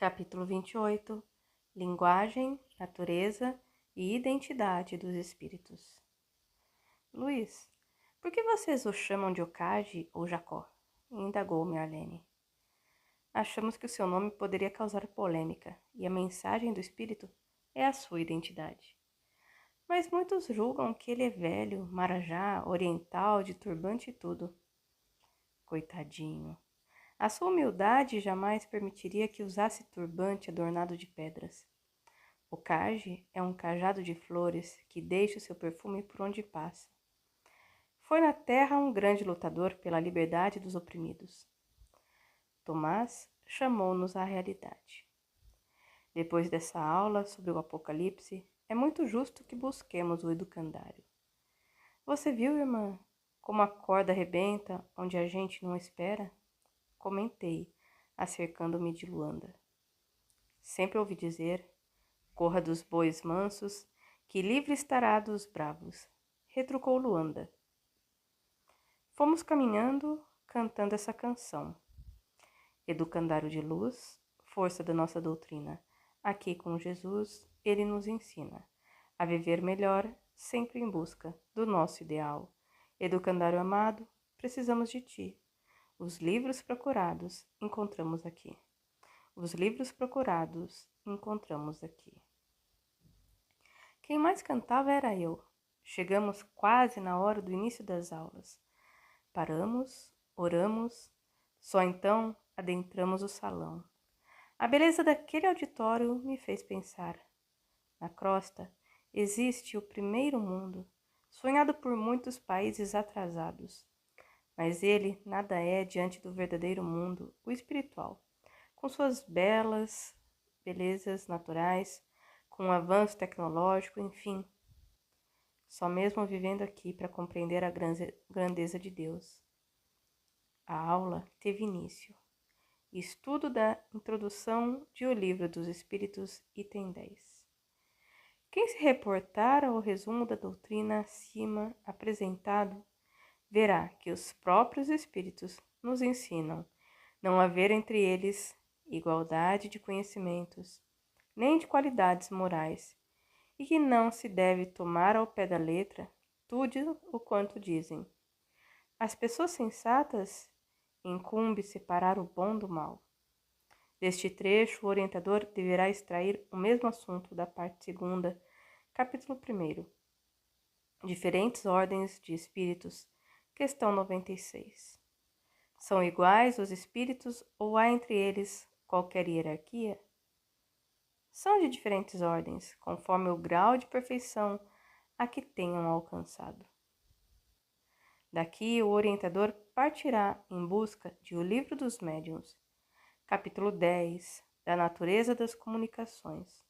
Capítulo 28. Linguagem, natureza e identidade dos espíritos. Luiz, por que vocês o chamam de Okage ou Jacó? Indagou Marlene. Achamos que o seu nome poderia causar polêmica, e a mensagem do espírito é a sua identidade. Mas muitos julgam que ele é velho, marajá, oriental, de turbante e tudo. Coitadinho. A sua humildade jamais permitiria que usasse turbante adornado de pedras. O Okage é um cajado de flores que deixa o seu perfume por onde passa. Foi na terra um grande lutador pela liberdade dos oprimidos. Tomás chamou-nos à realidade. Depois dessa aula sobre o Apocalipse, é muito justo que busquemos o educandário. Você viu, irmã, como a corda arrebenta onde a gente não espera? Comentei, acercando-me de Luanda. Sempre ouvi dizer, corra dos bois mansos, que livre estará dos bravos, retrucou Luanda. Fomos caminhando, cantando essa canção. Educandário de luz, força da nossa doutrina. Aqui com Jesus, ele nos ensina a viver melhor, sempre em busca do nosso ideal. Educandário amado, precisamos de ti. Os livros procurados encontramos aqui. Os livros procurados encontramos aqui. Quem mais cantava era eu. Chegamos quase na hora do início das aulas. Paramos, oramos, só então adentramos o salão. A beleza daquele auditório me fez pensar. Na crosta existe o primeiro mundo, sonhado por muitos países atrasados. Mas ele nada é diante do verdadeiro mundo, o espiritual, com suas belezas naturais, com o avanço tecnológico, enfim. Só mesmo vivendo aqui para compreender a grandeza de Deus. A aula teve início. Estudo da introdução de O Livro dos Espíritos, item 10. Quem se reportar ao resumo da doutrina acima apresentado, verá que os próprios Espíritos nos ensinam não haver entre eles igualdade de conhecimentos, nem de qualidades morais, e que não se deve tomar ao pé da letra tudo o quanto dizem. As pessoas sensatas incumbe separar o bom do mal. Deste trecho, o orientador deverá extrair o mesmo assunto da parte 2ª, capítulo 1º. Diferentes ordens de espíritos, questão 96. São iguais os espíritos ou há entre eles qualquer hierarquia? São de diferentes ordens, conforme o grau de perfeição a que tenham alcançado. Daqui, o orientador partirá em busca de O Livro dos Médiuns, capítulo 10, da natureza das comunicações,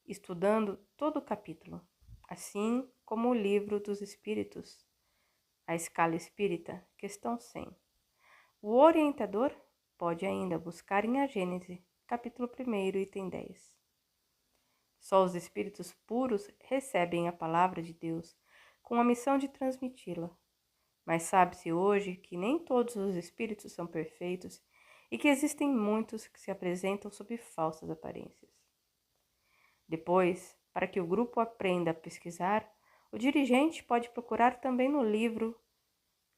estudando todo o capítulo, assim como O Livro dos Espíritos, a escala espírita, questão 100. O orientador pode ainda buscar em A Gênese, capítulo 1º, item 10. Só os espíritos puros recebem a palavra de Deus com a missão de transmiti-la. Mas sabe-se hoje que nem todos os espíritos são perfeitos e que existem muitos que se apresentam sob falsas aparências. Depois, para que o grupo aprenda a pesquisar, o dirigente pode procurar também no livro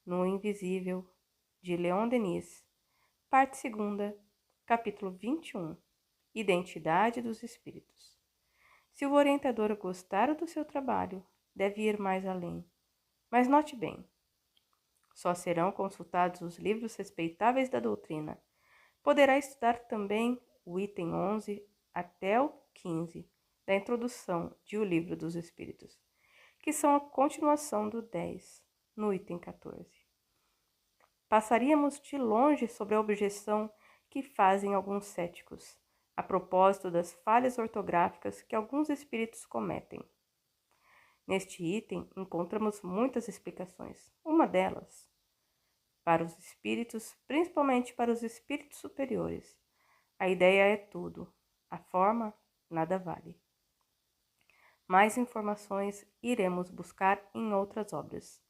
No Invisível, de Leon Denis, parte 2ª, capítulo 21, Identidade dos Espíritos. Se o orientador gostar do seu trabalho, deve ir mais além. Mas note bem, só serão consultados os livros respeitáveis da doutrina. Poderá estudar também o item 11 até o 15 da introdução de O Livro dos Espíritos, que são a continuação do 10, no item 14. Passaríamos de longe sobre a objeção que fazem alguns céticos, a propósito das falhas ortográficas que alguns espíritos cometem. Neste item encontramos muitas explicações. Uma delas, para os espíritos, principalmente para os espíritos superiores, a ideia é tudo, a forma nada vale. Mais informações iremos buscar em outras obras.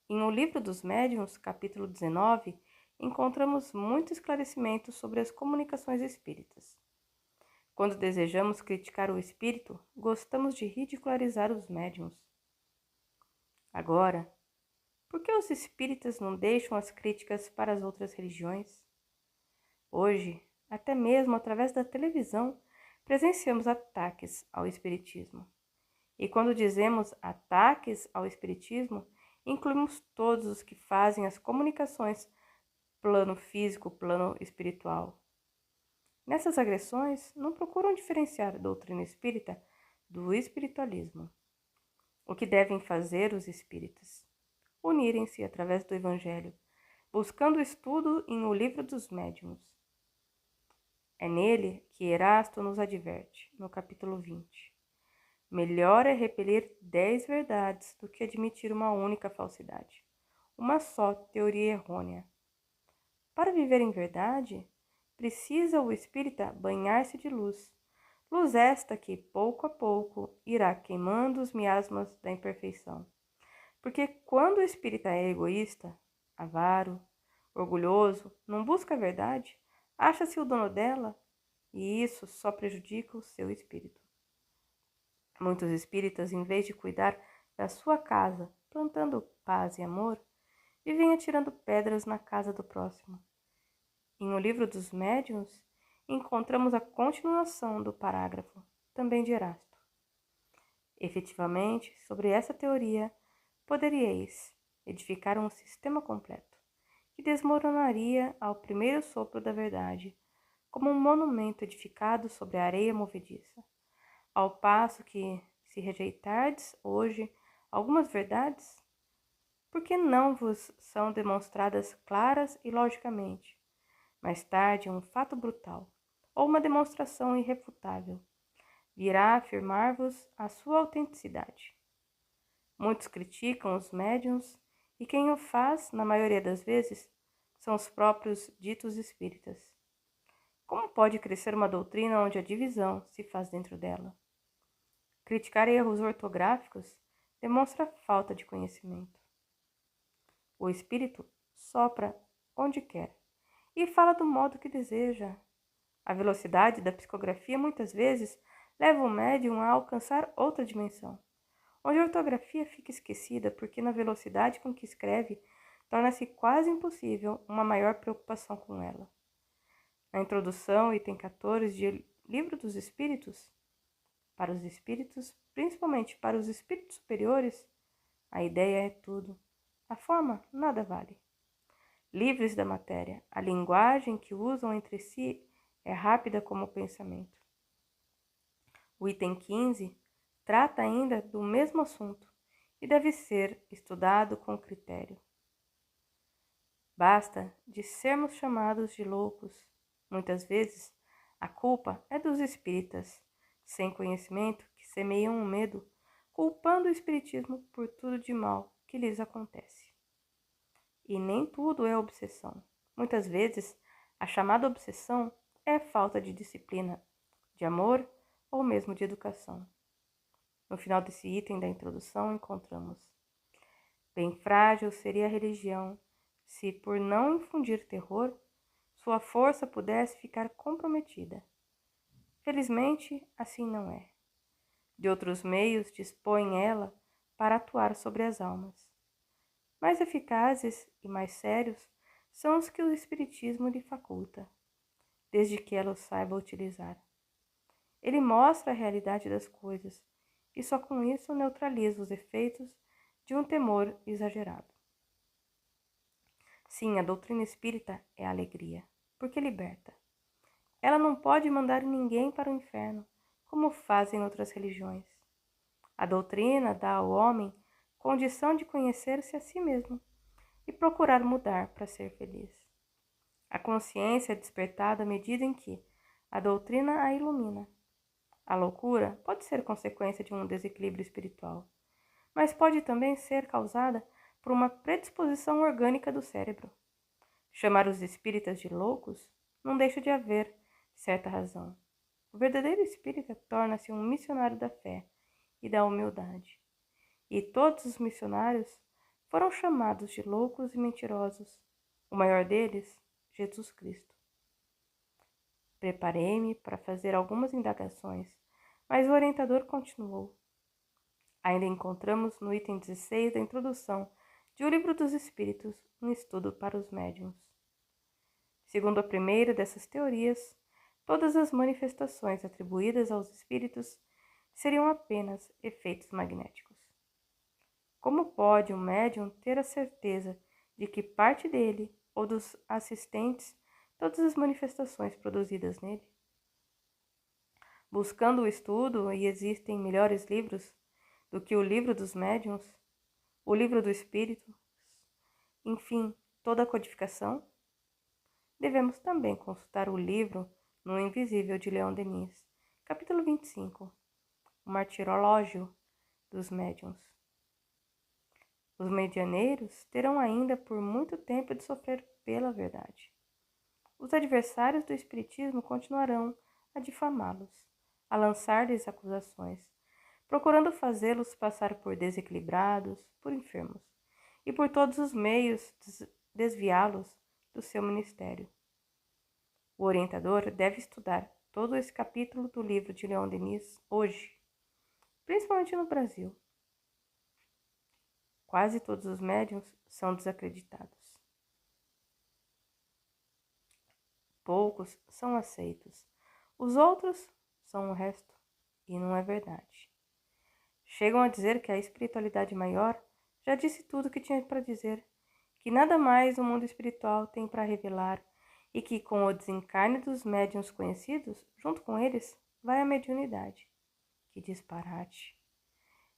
Em O Livro dos Médiuns, capítulo 19, encontramos muito esclarecimento sobre as comunicações espíritas. Quando desejamos criticar o espírito, gostamos de ridicularizar os médiuns. Agora, por que os espíritas não deixam as críticas para as outras religiões? Hoje, até mesmo através da televisão, presenciamos ataques ao espiritismo. E quando dizemos ataques ao espiritismo, incluímos todos os que fazem as comunicações plano físico, plano espiritual. Nessas agressões, não procuram diferenciar a doutrina espírita do espiritualismo. O que devem fazer os espíritas? Unirem-se através do Evangelho, buscando o estudo em O Livro dos Médiuns. É nele que Erasto nos adverte, no capítulo 20. Melhor é repelir 10 verdades do que admitir uma única falsidade, uma só teoria errônea. Para viver em verdade, precisa o espírita banhar-se de luz, luz esta que, pouco a pouco, irá queimando os miasmas da imperfeição. Porque quando o espírita é egoísta, avaro, orgulhoso, não busca a verdade, acha-se o dono dela, e isso só prejudica o seu espírito. Muitos espíritas, em vez de cuidar da sua casa, plantando paz e amor, vivem atirando pedras na casa do próximo. Em O Livro dos Médiuns, encontramos a continuação do parágrafo, também de Erasto. Efetivamente, sobre essa teoria, poderíeis edificar um sistema completo, que desmoronaria ao primeiro sopro da verdade, como um monumento edificado sobre a areia movediça. Ao passo que, se rejeitardes hoje algumas verdades, por que não vos são demonstradas claras e logicamente? Mais tarde, um fato brutal, ou uma demonstração irrefutável, virá afirmar-vos a sua autenticidade. Muitos criticam os médiuns e quem o faz, na maioria das vezes, são os próprios ditos espíritas. Como pode crescer uma doutrina onde a divisão se faz dentro dela? Criticar erros ortográficos demonstra falta de conhecimento. O espírito sopra onde quer e fala do modo que deseja. A velocidade da psicografia muitas vezes leva o médium a alcançar outra dimensão, onde a ortografia fica esquecida porque na velocidade com que escreve torna-se quase impossível uma maior preocupação com ela. Na introdução, item 14 de Livro dos Espíritos, para os espíritos, principalmente para os espíritos superiores, a ideia é tudo. A forma nada vale. Livres da matéria, a linguagem que usam entre si é rápida como o pensamento. O item 15 trata ainda do mesmo assunto e deve ser estudado com critério. Basta de sermos chamados de loucos. Muitas vezes, a culpa é dos espíritas, sem conhecimento, que semeiam o medo, culpando o espiritismo por tudo de mal que lhes acontece. E nem tudo é obsessão. Muitas vezes, a chamada obsessão é falta de disciplina, de amor ou mesmo de educação. No final desse item da introdução, encontramos: bem frágil seria a religião se, por não infundir terror, sua força pudesse ficar comprometida. Felizmente, assim não é. De outros meios dispõe ela para atuar sobre as almas. Mais eficazes e mais sérios são os que o Espiritismo lhe faculta, desde que ela os saiba utilizar. Ele mostra a realidade das coisas e só com isso neutraliza os efeitos de um temor exagerado. Sim, a doutrina espírita é alegria, porque liberta. Ela não pode mandar ninguém para o inferno, como fazem outras religiões. A doutrina dá ao homem condição de conhecer-se a si mesmo e procurar mudar para ser feliz. A consciência é despertada à medida em que a doutrina a ilumina. A loucura pode ser consequência de um desequilíbrio espiritual, mas pode também ser causada por uma predisposição orgânica do cérebro. Chamar os espíritas de loucos não deixa de haver certa razão. O verdadeiro espírita torna-se um missionário da fé e da humildade. E todos os missionários foram chamados de loucos e mentirosos, o maior deles, Jesus Cristo. Preparei-me para fazer algumas indagações, mas o orientador continuou. Ainda encontramos no item 16 da introdução de O Livro dos Espíritos um estudo para os médiuns. Segundo a primeira dessas teorias, todas as manifestações atribuídas aos espíritos seriam apenas efeitos magnéticos. Como pode um médium ter a certeza de que parte dele ou dos assistentes todas as manifestações produzidas nele? Buscando o estudo, e existem melhores livros do que o livro dos médiuns, o livro do espírito, enfim, toda a codificação? Devemos também consultar o livro No Invisível de Leon Denis, capítulo 25, o martirológio dos médiuns. Os medianeiros terão ainda por muito tempo de sofrer pela verdade. Os adversários do espiritismo continuarão a difamá-los, a lançar-lhes acusações, procurando fazê-los passar por desequilibrados, por enfermos, e por todos os meios desviá-los do seu ministério. O orientador deve estudar todo esse capítulo do livro de Leon Denis hoje, principalmente no Brasil. Quase todos os médiuns são desacreditados. Poucos são aceitos, os outros são o resto, e não é verdade. Chegam a dizer que a espiritualidade maior já disse tudo o que tinha para dizer, que nada mais o mundo espiritual tem para revelar e que com o desencarne dos médiuns conhecidos, junto com eles, vai a mediunidade. Que disparate!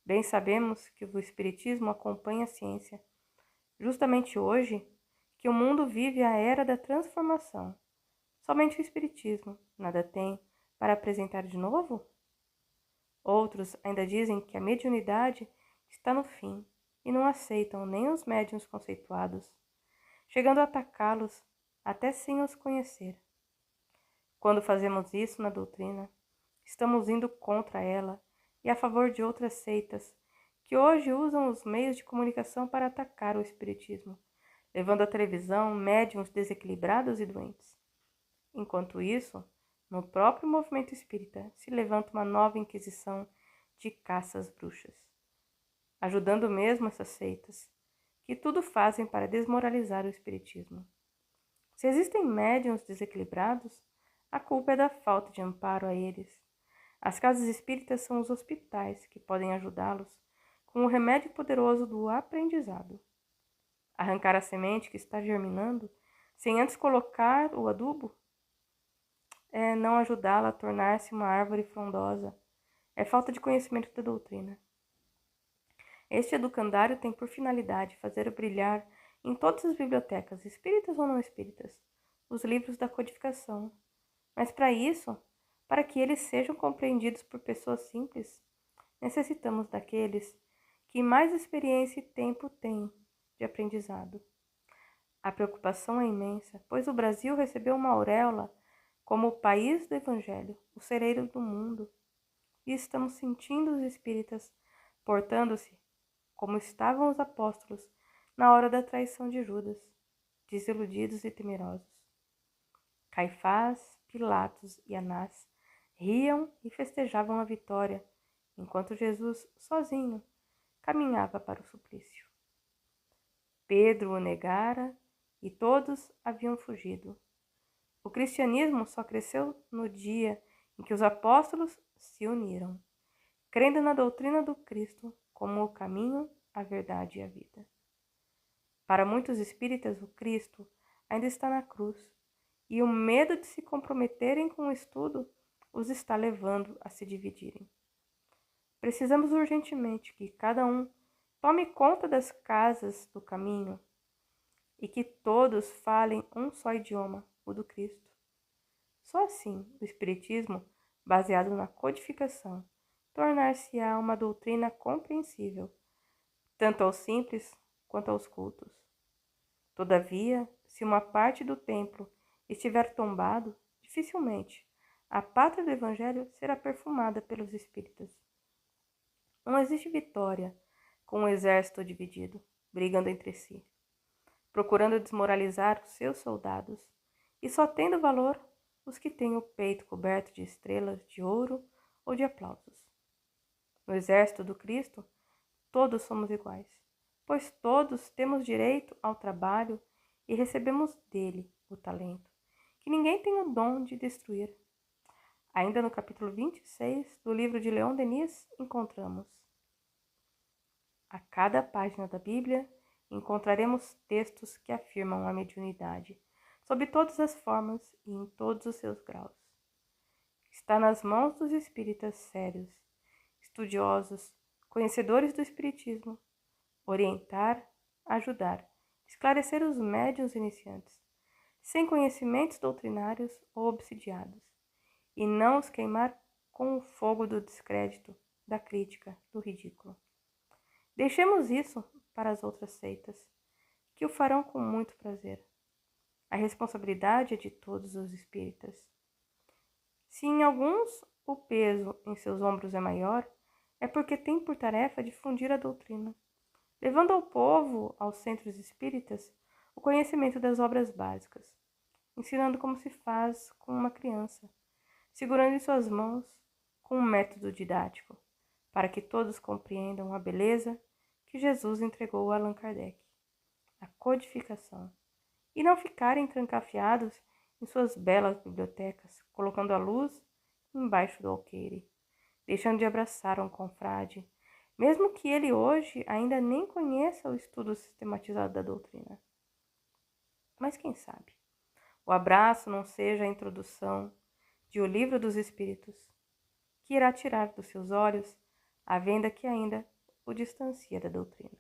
Bem sabemos que o espiritismo acompanha a ciência. Justamente hoje, que o mundo vive a era da transformação. Somente o espiritismo nada tem para apresentar de novo? Outros ainda dizem que a mediunidade está no fim e não aceitam nem os médiuns conceituados, chegando a atacá-los até sem os conhecer. Quando fazemos isso na doutrina, estamos indo contra ela e a favor de outras seitas que hoje usam os meios de comunicação para atacar o espiritismo, levando à televisão médiuns desequilibrados e doentes. Enquanto isso, no próprio movimento espírita se levanta uma nova inquisição de caça às bruxas, ajudando mesmo essas seitas, que tudo fazem para desmoralizar o espiritismo. Se existem médiuns desequilibrados, a culpa é da falta de amparo a eles. As casas espíritas são os hospitais que podem ajudá-los com o remédio poderoso do aprendizado. Arrancar a semente que está germinando, sem antes colocar o adubo, é não ajudá-la a tornar-se uma árvore frondosa. É falta de conhecimento da doutrina. Este educandário tem por finalidade fazer brilhar em todas as bibliotecas, espíritas ou não espíritas, os livros da codificação. Mas para isso, para que eles sejam compreendidos por pessoas simples, necessitamos daqueles que mais experiência e tempo têm de aprendizado. A preocupação é imensa, pois o Brasil recebeu uma auréola como o país do Evangelho, o celeiro do mundo, e estamos sentindo os espíritas portando-se como estavam os apóstolos na hora da traição de Judas, desiludidos e temerosos. Caifás, Pilatos e Anás riam e festejavam a vitória, enquanto Jesus, sozinho, caminhava para o suplício. Pedro o negara e todos haviam fugido. O cristianismo só cresceu no dia em que os apóstolos se uniram, crendo na doutrina do Cristo como o caminho, a verdade e a vida. Para muitos espíritas, o Cristo ainda está na cruz, e o medo de se comprometerem com o estudo os está levando a se dividirem. Precisamos urgentemente que cada um tome conta das casas do caminho e que todos falem um só idioma, o do Cristo. Só assim o Espiritismo, baseado na codificação, tornar-se-á uma doutrina compreensível, tanto aos simples quanto aos cultos. Todavia, se uma parte do templo estiver tombado, dificilmente a pátria do Evangelho será perfumada pelos espíritas. Não existe vitória com um exército dividido, brigando entre si, procurando desmoralizar os seus soldados, e só tendo valor os que têm o peito coberto de estrelas de ouro ou de aplausos. No exército do Cristo, todos somos iguais, pois todos temos direito ao trabalho e recebemos dele o talento, que ninguém tem o dom de destruir. Ainda no capítulo 26 do livro de Leon Denis, encontramos: a cada página da Bíblia encontraremos textos que afirmam a mediunidade, sob todas as formas e em todos os seus graus. Está nas mãos dos espíritas sérios, estudiosos, conhecedores do espiritismo, orientar, ajudar, esclarecer os médiuns iniciantes, sem conhecimentos doutrinários ou obsidiados, e não os queimar com o fogo do descrédito, da crítica, do ridículo. Deixemos isso para as outras seitas, que o farão com muito prazer. A responsabilidade é de todos os espíritas. Se em alguns o peso em seus ombros é maior, é porque tem por tarefa difundir a doutrina, levando ao povo, aos centros espíritas, o conhecimento das obras básicas, ensinando como se faz com uma criança, segurando em suas mãos com um método didático, para que todos compreendam a beleza que Jesus entregou a Allan Kardec, a codificação, e não ficarem trancafiados em suas belas bibliotecas, colocando a luz embaixo do alqueire, deixando de abraçar um confrade, mesmo que ele hoje ainda nem conheça o estudo sistematizado da doutrina. Mas quem sabe o abraço não seja a introdução de O Livro dos Espíritos, que irá tirar dos seus olhos a venda que ainda o distancia da doutrina.